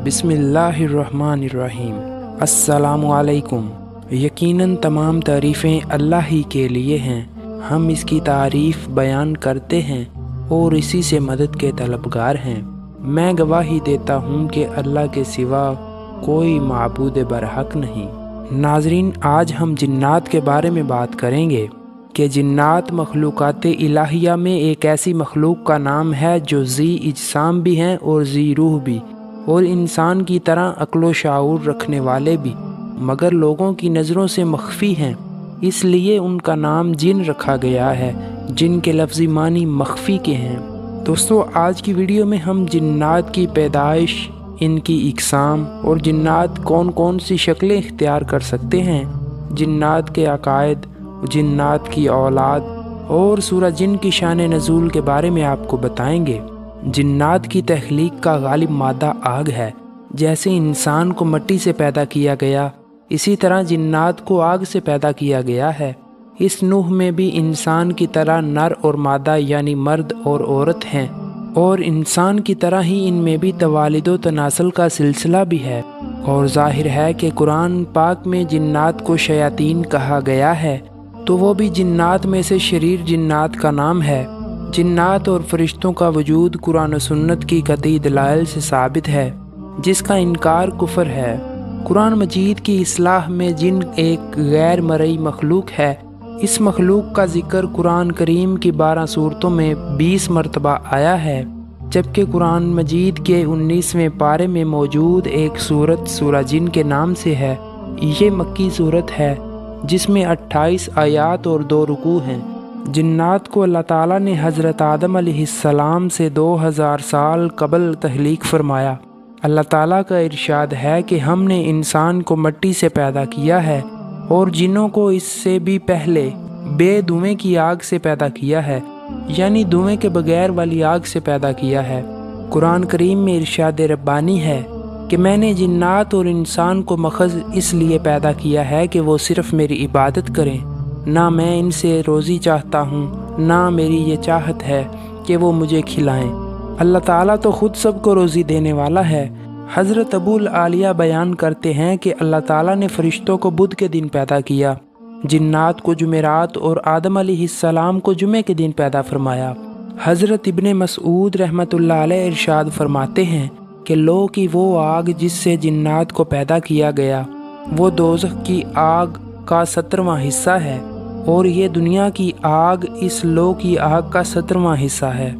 बिस्मिल्लाहिर्रहमानिर्रहीम। अस्सलामुअलैकुम। यकीनन तमाम तारीफ़ें अल्लाह ही के लिए हैं। हम इसकी तारीफ़ बयान करते हैं और इसी से मदद के तलबगार हैं। मैं गवाही देता हूँ कि अल्लाह के सिवा कोई माबूद बरहक नहीं। नाज़रीन, आज हम जिन्नात के बारे में बात करेंगे कि जिन्नात मखलूक़ात इलाहिया में एक ऐसी मखलूक का नाम है जो ज़ी इज्साम भी हैं और ज़ी रूह भी, और इंसान की तरह अक्ल शाऊर रखने वाले भी, मगर लोगों की नज़रों से मख्फी हैं। इसलिए उनका नाम जिन रखा गया है, जिन के लफ्ज़ी मानी मख्फी के हैं। दोस्तों, आज की वीडियो में हम जिन्नात की पैदाइश, इनकी इकसाम और जिन्नात कौन कौन सी शक्लें इख्तियार कर सकते हैं, जिन्नात के अकायद, जिन्नात की औलाद और सूरह जिन की शान नज़ूल के बारे में आपको बताएंगे। जिन्नात की तख्लीक का गालिब मादा आग है। जैसे इंसान को मिट्टी से पैदा किया गया, इसी तरह जिन्नात को आग से पैदा किया गया है। इस नूह में भी इंसान की तरह नर और मादा यानी मर्द और औरत हैं, और इंसान की तरह ही इनमें भी तवालिद व तनासल का सिलसिला भी है। और जाहिर है कि कुरान पाक में जिन्नात को शयातीन कहा गया है, तो वो भी जिन्नात में से शरीर जिन्नात का नाम है। जिन्नात और फरिश्तों का वजूद कुरान और सुन्नत की कतई दलाइल से साबित है, जिसका इनकार कुफर है। कुरान मजीद की इस्लाह में जिन एक गैर मरई मखलूक है। इस मखलूक का जिक्र कुरान करीम की 12 सूरतों में 20 मरतबा आया है, जबकि कुरान मजीद के 19वें पारे में मौजूद एक सूरत सूरह जिन के नाम से है। ये मक्की सूरत है जिसमें 28 आयात और 2 रुकू हैं। जिन्नात को अल्लाह ताला ने हज़रत आदम अलैहिस्सलाम से 2000 साल कबल तख्लीक फरमाया। अल्लाह ताला का इरशाद है कि हमने इंसान को मिट्टी से पैदा किया है और जिन्नों को इससे भी पहले बेधुएं की आग से पैदा किया है, यानी धुएं के बगैर वाली आग से पैदा किया है। कुरान करीम में इरशाद रब्बानी है कि मैंने जिन्नात और इंसान को मखज़ इसलिए पैदा किया है कि वो सिर्फ़ मेरी इबादत करें। ना मैं इनसे रोज़ी चाहता हूँ, ना मेरी ये चाहत है कि वो मुझे खिलाएं। अल्लाह ताला तो ख़ुद सबको रोज़ी देने वाला है। हज़रत अबूल आलिया बयान करते हैं कि अल्लाह ताला ने फ़रिश्तों को बुध के दिन पैदा किया, जिन्नात को जुमेरात और आदम अलैहिस्सलाम को जुमे के दिन पैदा फरमाया। हज़रत इब्ने मसऊद रहमतुल्लाह अलैह इरशाद फरमाते हैं कि लो की वो आग जिससे जिन्नात को पैदा किया गया, वो दोज़ख की आग का 17वां हिस्सा है, और ये दुनिया की आग इस लो की आग का 17वां हिस्सा है।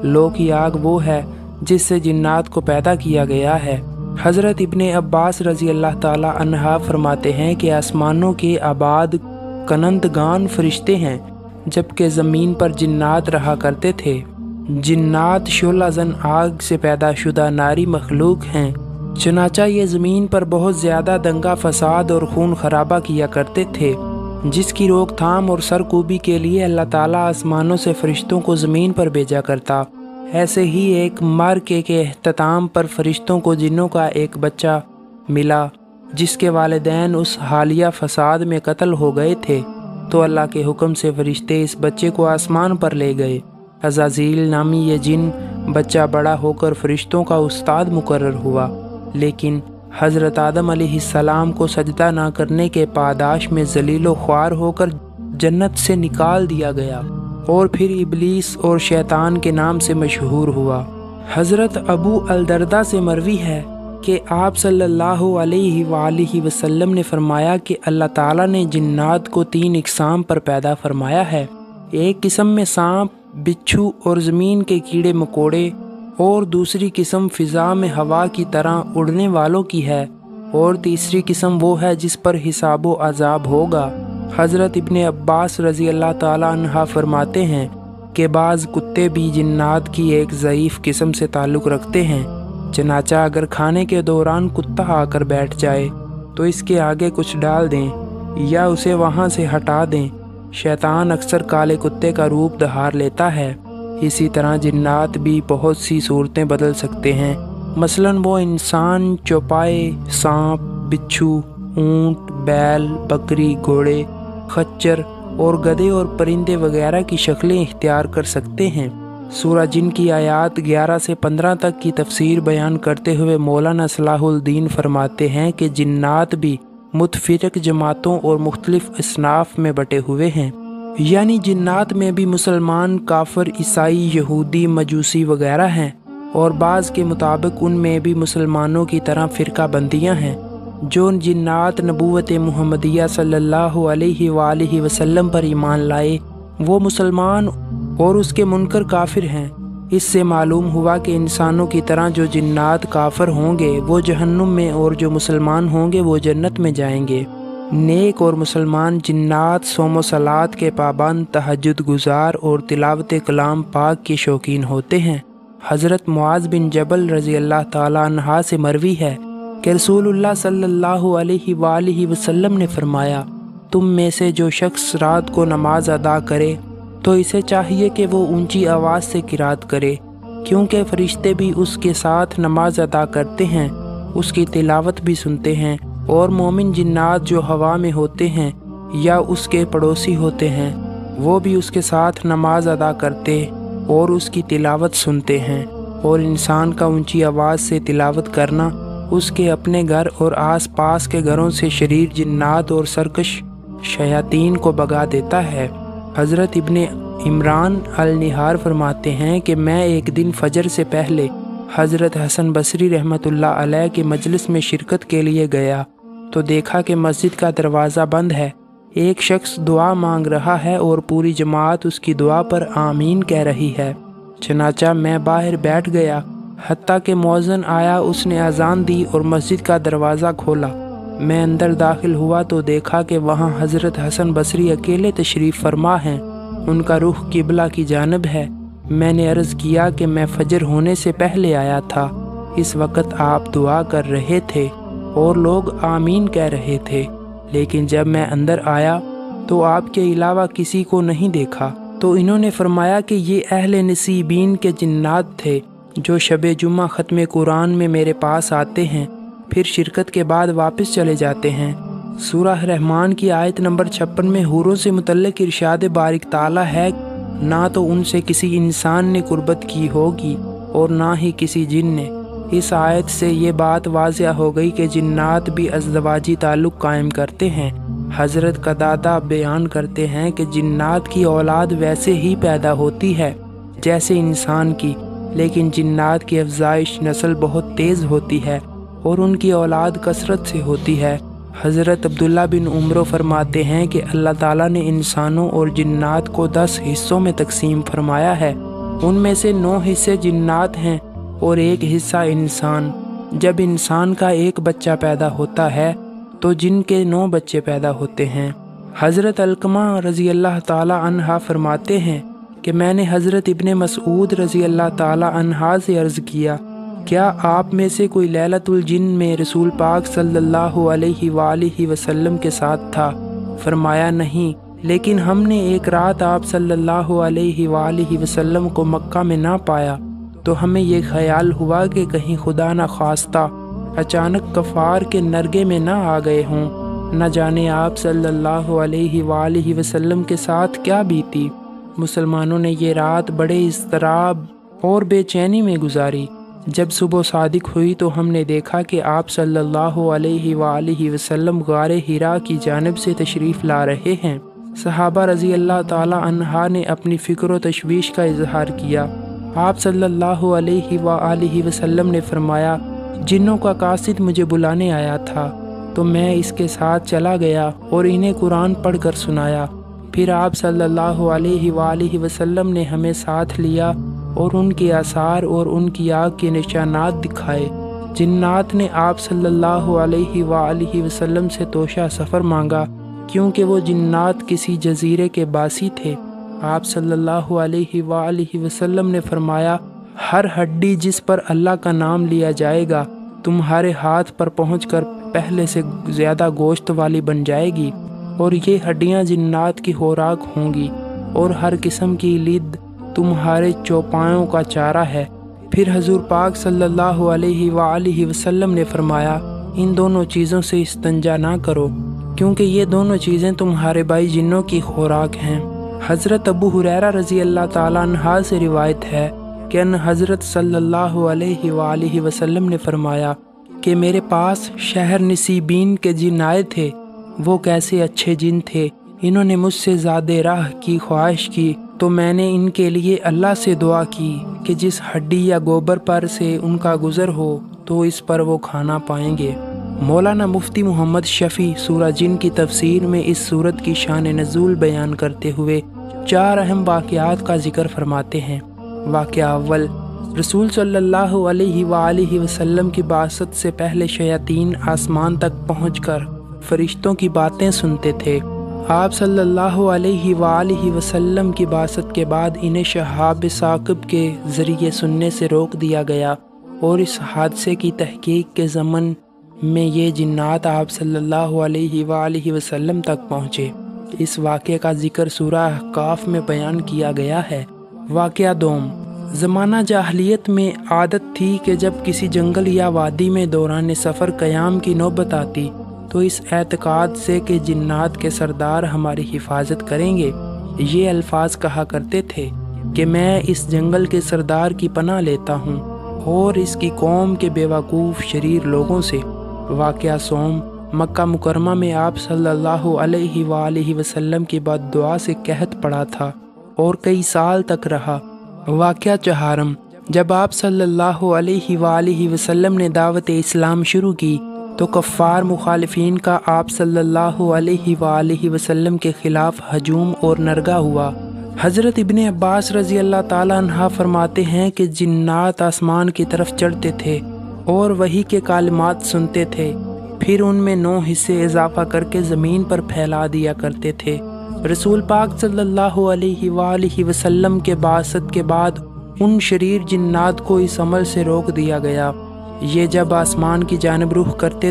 लो की आग वो है जिससे जिन्नात को पैदा किया गया है। हज़रत इब्ने अब्बास रज़ी अल्लाह ताला अन्हा फरमाते हैं कि आसमानों के आबाद कनंदगान फरिश्ते हैं, जबकि ज़मीन पर जिन्नात रहा करते थे। जिन्नात शोलाज़न आग से पैदा शुदा नारी मखलूक हैं। चनाचा ये ज़मीन पर बहुत ज़्यादा दंगा फसाद और खून खराबा किया करते थे, जिसकी रोकथाम और सरकूबी के लिए अल्लाह ताला आसमानों से फ़रिश्तों को ज़मीन पर भेजा करता। ऐसे ही एक मार्के के अख्ताम पर फ़रिश्तों को जिन्नों का एक बच्चा मिला, जिसके वालिदैन उस हालिया फसाद में कत्ल हो गए थे, तो अल्लाह के हुक्म से फ़रिश्ते इस बच्चे को आसमान पर ले गए। अज़ाज़ील नामी ये जिन बच्चा बड़ा होकर फ़रिश्तों का उस्ताद मुकर्रर हुआ, लेकिन हज़रत आदम अलैहिस्सलाम को सजदा ना करने के पादाश में ज़लील व ख्वार होकर जन्नत से निकाल दिया गया, और फिर इब्लीस और शैतान के नाम से मशहूर हुआ। हज़रत अबू अलदरदा से मरवी है कि आप सल्लल्लाहु अलैहि वसल्लम ने फरमाया कि अल्लाह ताला ने जिन्नात को 3 इक़साम पर पैदा फरमाया है। एक किस्म में सांप, बिच्छू और ज़मीन के कीड़े मकोड़े, और दूसरी किस्म फ़िज़ा में हवा की तरह उड़ने वालों की है, और तीसरी किस्म वो है जिस पर हिसाब व अज़ाब होगा। हज़रत इब्ने अब्बास रज़ी अल्लाह ताला अन्हा फरमाते हैं कि बाज़ कुत्ते भी जिन्नात की एक ज़ईफ़ किस्म से ताल्लुक़ रखते हैं। चनाचा अगर खाने के दौरान कुत्ता आकर बैठ जाए तो इसके आगे कुछ डाल दें या उसे वहाँ से हटा दें। शैतान अक्सर काले कुत्ते का रूप धार लेता है। इसी तरह जिन्नात भी बहुत सी सूरतें बदल सकते हैं। मसलन वो इंसान, चौपाए, सांप, बिच्छू, ऊँट, बैल, बकरी, घोड़े, खच्चर और गधे और परिंदे वगैरह की शक्लें इख्तियार कर सकते हैं। सूरह जिन की आयात 11 से 15 तक की तफसीर बयान करते हुए मौलाना सलाहुद्दीन फरमाते हैं कि जिन्नात भी मुतफिरक जमातों और मुख्तलिफ असनाफ में बटे हुए हैं, यानी जिन्नात में भी मुसलमान, काफिर, ईसाई, यहूदी, मजूसी वगैरह हैं, और बाज़ के मुताबिक उनमें भी मुसलमानों की तरह फ़िरका बंदियाँ हैं। जो जिन्नात नबूवत मुहम्मदिया सल्लल्लाहु अलैहि वसल्लम पर ईमान लाए वो मुसलमान और उसके मुनकर काफिर हैं। इससे मालूम हुआ कि इंसानों की तरह जो जिन्नात काफिर होंगे वो जहन्नुम में और जो मुसलमान होंगे वो जन्नत में जाएंगे। नेक और मुसलमान जिन्नात सोम सलात के पाबंद, तहज्जुद गुजार और तिलावत कलाम पाक के शौकीन होते हैं। हज़रत मुआज़ बिन जबल रज़ी अल्लाह ताला अन्हा से मरवी है कि रसूलुल्लाह सल्लल्लाहु अलैहि वसल्लम ने फरमाया, तुम में से जो शख्स रात को नमाज अदा करे तो इसे चाहिए कि वो ऊंची आवाज़ से किरात करे, क्योंकि फरिश्ते भी उसके साथ नमाज अदा करते हैं, उसकी तिलावत भी सुनते हैं, और मोमिन जिन्नात जो हवा में होते हैं या उसके पड़ोसी होते हैं वो भी उसके साथ नमाज अदा करते और उसकी तिलावत सुनते हैं। और इंसान का ऊंची आवाज़ से तिलावत करना उसके अपने घर और आस पास के घरों से शरीर जिन्नात और सरकश शयातीन को भगा देता है। हज़रत इब्ने इमरान अल-निहार फरमाते हैं कि मैं एक दिन फजर से पहले हज़रत हसन बसरी रहमतुल्लाह अलैह के मजलिस में शिरकत के लिए गया तो देखा कि मस्जिद का दरवाज़ा बंद है। एक शख्स दुआ मांग रहा है और पूरी जमात उसकी दुआ पर आमीन कह रही है। चनाचा मैं बाहर बैठ गया, हत्ता कि मौज़न आया, उसने अजान दी और मस्जिद का दरवाज़ा खोला। मैं अंदर दाखिल हुआ तो देखा कि वहाँ हज़रत हसन बसरी अकेले तशरीफ़ फरमा हैं, उनका रुख किबला की जानिब है। मैंने अर्ज़ किया कि मैं फजर होने से पहले आया था, इस वक्त आप दुआ कर रहे थे और लोग आमीन कह रहे थे, लेकिन जब मैं अंदर आया तो आपके अलावा किसी को नहीं देखा। तो इन्होंने फरमाया कि ये अहले नसीबीन के जिन्नात थे जो शब जुम्मा ख़त्म कुरान में मेरे पास आते हैं, फिर शिरकत के बाद वापस चले जाते हैं। सूरह रहमान की आयत नंबर 56 में हूरों से मुतल्लिक़ इरशाद बारिक ताला है, ना तो उनसे किसी इंसान ने कुर्बत की होगी और ना ही किसी जिन ने। इस आयत से ये बात वाज़िया हो गई कि जिन्नात भी अज़दवाजी ताल्लुक़ कायम करते हैं। हज़रत कदादा बयान करते हैं कि जिन्नात की औलाद वैसे ही पैदा होती है जैसे इंसान की, लेकिन जिन्नात की अफजाइश नस्ल बहुत तेज़ होती है और उनकी औलाद कसरत से होती है। हज़रत अब्दुल्ला बिन उमरो फरमाते हैं कि अल्लाह ताला ने इंसानों और जिन्नात को 10 हिस्सों में तकसीम फरमाया है, उनमें से 9 हिस्से जिन्नात हैं और 1 हिस्सा इंसान। जब इंसान का एक बच्चा पैदा होता है तो जिन के 9 बच्चे पैदा होते हैं। हज़रत अलकमा रज़ी अल्लाह ताला अन्हा फरमाते हैं कि मैंने हज़रत इब्ने मसऊद रज़ी अल्लाह ताला अन्हा से अर्ज़ किया, क्या आप में से कोई लैलतुल जिन में रसूल पाक सल्लल्लाहु अलैहि वसल्लम के साथ था? फरमाया नहीं, लेकिन हमने एक रात आप सल्लल्लाहु अलैहि वसल्लम को मक्का में ना पाया तो हमें ये ख्याल हुआ कि कहीं खुदा न खास्ता अचानक कफ़ार के नरगे में ना आ गए हों, न जाने आप सल्लल्लाहु अलैहि वसल्लम के साथ क्या बीती। मुसलमानों ने ये रात बड़े इज़्तिराब और बेचैनी में गुजारी। जब सुबह सादिक हुई तो हमने देखा कि आप सल्लल्लाहु अलैहि वसल्लम गारे हिरा की जानिब से तशरीफ़ ला रहे हैं। सहाबा रज़ी अल्लाह ताला अन्हा ने अपनी फ़िक्र व तशवीश का इजहार किया। आप सल्लल्लाहु अलैहि वसल्लम ने फरमाया, जिन्नों का कासिद मुझे बुलाने आया था तो मैं इसके साथ चला गया और इन्हें कुरान पढ़ कर सुनाया। फिर आप सल्लल्लाहु अलैहि वसल्लम ने हमें साथ लिया और उनके आसार और उनकी आग के निशानात दिखाए। जिन्नात ने आप सल्लल्लाहु अलैहि वसल्लम से तोशा सफ़र मांगा, क्योंकि वो जिन्नात किसी जजीरे के बासी थे। आप सल्लल्लाहु अलैहि वसल्लम ने फरमाया, हर हड्डी जिस पर अल्लाह का नाम लिया जाएगा तुम्हारे हाथ पर पहुंचकर पहले से ज़्यादा गोश्त वाली बन जाएगी, और ये हड्डियां जिन्नात की खुराक होंगी, और हर किस्म की लिद तुम्हारे चौपायों का चारा है। फिर हजूर पाक सल्लल्लाहु अलैहि वसल्लम ने फरमाया, इन दोनों चीज़ों से इस्तंजा ना करो, क्योंकि ये दोनों चीज़ें तुम्हारे भाई जिन्नों की खुराक हैं। حضرت ابو ہریرہ رضی اللہ تعالیٰ عنہ سے روایت ہے کہ ان حضرت صلی اللہ علیہ وآلہ وسلم نے فرمایا کہ میرے پاس شہر نصیبین کے جن آئے تھے، وہ کیسے اچھے جن تھے۔ انہوں نے مجھ سے زیادہ راہ کی خواہش کی تو میں نے ان کے لیے اللہ سے دعا کی کہ جس ہڈی یا گوبر پر سے ان کا گزر ہو تو اس پر وہ کھانا پائیں گے۔ مولانا مفتی محمد شفیع سورہ جن کی تفسیر میں اس سورت کی شان نزول بیان کرتے ہوئے 4 اہم واقعات کا ذکر فرماتے ہیں۔ واقعہ اول، رسول صلی اللہ علیہ وآلہ وسلم کی بعثت سے پہلے شیاطین آسمان تک پہنچ کر فرشتوں کی باتیں سنتے تھے۔ آپ صلی اللہ علیہ وآلہ وسلم کی بعثت کے بعد انہیں شہاب ثاقب کے ذریعے سننے سے روک دیا گیا، اور اس حادثے کی تحقیق کے ضمن میں یہ جنات آپ صلی اللہ علیہ وآلہ وسلم تک پہنچے۔ اس واقعے کا ذکر سورہ احقاف میں بیان کیا گیا ہے۔ واقعہ دوم، زمانہ جاہلیت میں عادت تھی کہ جب کسی جنگل یا وادی میں دوران سفر قیام کی نوبت آتی تو اس اعتقاد سے کہ جنات کے سردار ہماری حفاظت کریں گے، یہ الفاظ کہا کرتے تھے کہ میں اس جنگل کے سردار کی پناہ لیتا ہوں اور اس کی قوم کے بیوقوف شریر لوگوں سے۔ واقعہ سوم، مکہ مکرمہ میں آپ صلی اللہ علیہ وآلہ وسلم کی بد دعا سے قحط پڑا تھا اور کئی سال تک رہا۔ واقعہ چہارم، جب آپ صلی اللہ علیہ وآلہ وسلم نے دعوت اسلام شروع کی تو کفار مخالفین کا آپ صلی اللہ علیہ وآلہ وسلم کے خلاف ہجوم اور نرگا ہوا۔ حضرت ابن عباس رضی اللہ تعالیٰ عنہ فرماتے ہیں کہ جنات آسمان کی طرف چڑھتے تھے اور وحی کے کلمات سنتے تھے، پھر ان میں 9 حصے اضافہ کر کے زمین پر پھیلا دیا کرتے تھے۔ رسول پاک صلی اللہ علیہ وآلہ وسلم کے بعثت کے بعد ان شریر جنات کو اس عمل سے روک دیا گیا۔ یہ جب آسمان کی جانب رخ کرتے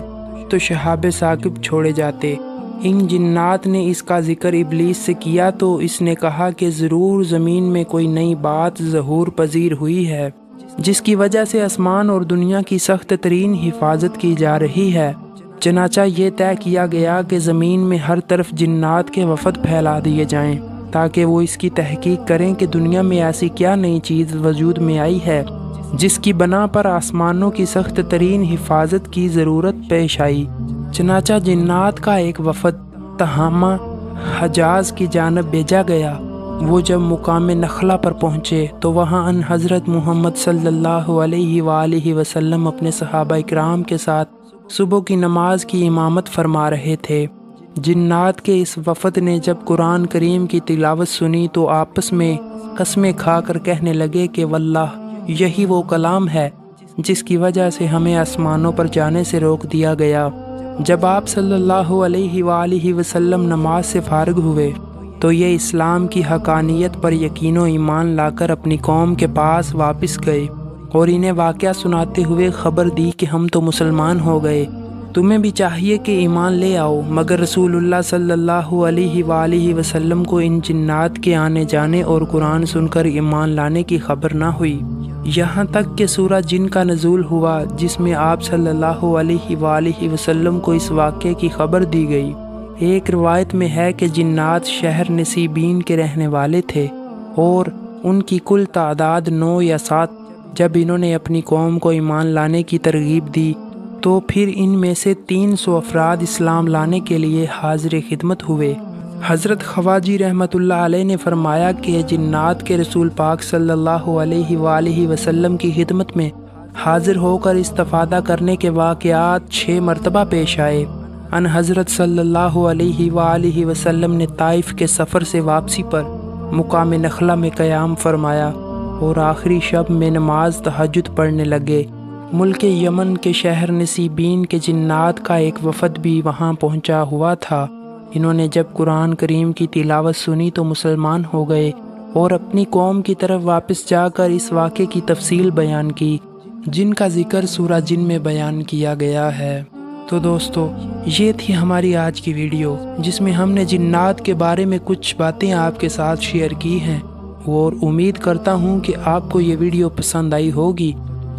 تو شہاب ثاقب چھوڑے جاتے۔ ان جنات نے اس کا ذکر ابلیس سے کیا تو اس نے کہا کہ ضرور زمین میں کوئی نئی بات ظہور پذیر ہوئی ہے جس کی وجہ سے آسمان اور دنیا کی سخت ترین حفاظت کی جا رہی ہے۔ چنانچہ یہ طے کیا گیا کہ زمین میں ہر طرف جنات کے وفد پھیلا دیے جائیں تاکہ وہ اس کی تحقیق کریں کہ دنیا میں ایسی کیا نئی چیز وجود میں آئی ہے جس کی بنا پر آسمانوں کی سخت ترین حفاظت کی ضرورت پیش آئی۔ چنانچہ جنات کا ایک وفد تہامہ حجاز کی جانب بھیجا گیا۔ وہ جب مقام نخلا پر پہنچے تو وہاں ان حضرت محمد صلی اللہ علیہ وآلہ وسلم اپنے صحابہ اکرام کے ساتھ صبح کی نماز کی امامت فرما رہے تھے۔ جنات کے اس وفد نے جب قرآن کریم کی تلاوت سنی تو آپس میں قسمیں کھا کر کہنے لگے کہ واللہ یہی وہ کلام ہے جس کی وجہ سے ہمیں آسمانوں پر جانے سے روک دیا گیا۔ جب آپ صلی اللہ علیہ وآلہ وسلم نماز سے فارغ ہوئے تو یہ اسلام کی حقانیت پر یقین و ایمان لا کر اپنی قوم کے پاس واپس گئے اور انہیں واقعہ سناتے ہوئے خبر دی کہ ہم تو مسلمان ہو گئے، تمہیں بھی چاہیے کہ ایمان لے آؤ۔ مگر رسول اللہ صلی اللہ علیہ وآلہ وسلم کو ان جنات کے آنے جانے اور قرآن سن کر ایمان لانے کی خبر نہ ہوئی، یہاں تک کہ سورہ جن کا نزول ہوا جس میں آپ صلی اللہ علیہ وآلہ وسلم کو اس واقعے کی خبر دی گئی۔ ایک روایت میں ہے کہ جنات شہر نصیبین کے رہنے والے تھے اور ان کی کل تعداد 9 یا 7۔ جب انہوں نے اپنی قوم کو ایمان لانے کی ترغیب دی تو پھر ان میں سے 300 افراد اسلام لانے کے لیے حاضر خدمت ہوئے۔ حضرت خواجی رحمۃ اللہ علیہ نے فرمایا کہ جنات کے رسول پاک صلی اللہ علیہ وآلہ وسلم کی خدمت میں حاضر ہو کر استفادہ کرنے کے واقعات 6 مرتبہ پیش آئے۔ ان حضرت صلی اللہ علیہ وآلہ وسلم نے طائف کے سفر سے واپسی پر مقام نخلا میں قیام فرمایا اور آخری شب میں نماز تہجد پڑھنے لگے۔ ملک یمن کے شہر نصیبین کے جنات کا ایک وفد بھی وہاں پہنچا ہوا تھا۔ انہوں نے جب قرآن کریم کی تلاوت سنی تو مسلمان ہو گئے اور اپنی قوم کی طرف واپس جا کر اس واقعے کی تفصیل بیان کی جن کا ذکر سورہ جن میں بیان کیا گیا ہے۔ تو دوستو، یہ تھی ہماری آج کی ویڈیو جس میں ہم نے جنات کے بارے میں کچھ باتیں آپ کے ساتھ شیئر کی ہیں، اور امید کرتا ہوں کہ آپ کو یہ ویڈیو پسند آئی ہوگی۔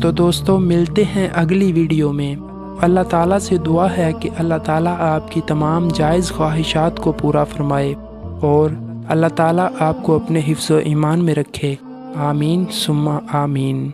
تو دوستو، ملتے ہیں اگلی ویڈیو میں۔ اللہ تعالیٰ سے دعا ہے کہ اللہ تعالیٰ آپ کی تمام جائز خواہشات کو پورا فرمائے اور اللہ تعالیٰ آپ کو اپنے حفظ و ایمان میں رکھے، آمین ثم آمین۔